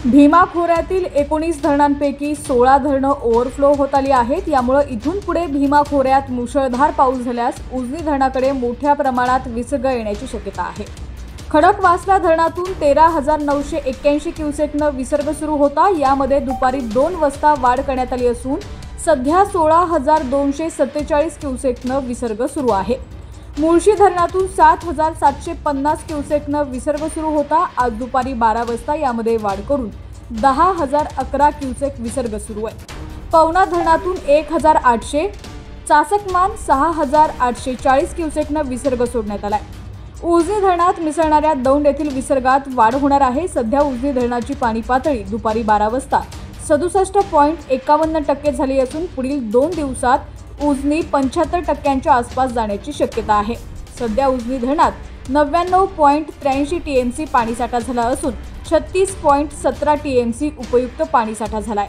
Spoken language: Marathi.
भीमा खोऱ्यातील 19 धरणांपैकी 16 धरणं ओव्हरफ्लो होत आली आहेत। यामुळे इथून पुढे भीमा खोऱ्यात मुसळधार पाऊस झाल्यास उजनी धरणाकडे मोठ्या प्रमाणात विसर्ग येण्याची शक्यता आहे। खडकवासला धरणातून 13,981 क्युसेकनं विसर्ग सुरू होता। यामध्ये दुपारी 2 वाजता वाढ करण्यात आली असून सध्या 16,247 क्युसेकनं विसर्ग सुरू आहे। मुळशी धरणातून 7,750 क्युसेकनं विसर्ग सुरू होता। आज दुपारी 12 वाजता यामध्ये वाढ करून 10,011 क्युसेक विसर्ग सुरू आहे। पवना धरणातून 1,800, चासकमान 6,840 क्युसेकनं विसर्ग सोडण्यात आलाय। उजनी धरणात मिसळणाऱ्या दौंड येथील विसर्गात वाढ होणार आहे। सध्या उजनी धरणाची पाणी पातळी दुपारी 12 वाजता 67.51% झाली असून पुढील 2 दिवसात उजनी 75% आसपास जाण्याची शक्यता आहे। सध्या उजनी धरणात 99.83 टीएमसी पाणीसाठा झाला असून 36.17 टीएमसी उपयुक्त पाणीसाठा झालाय।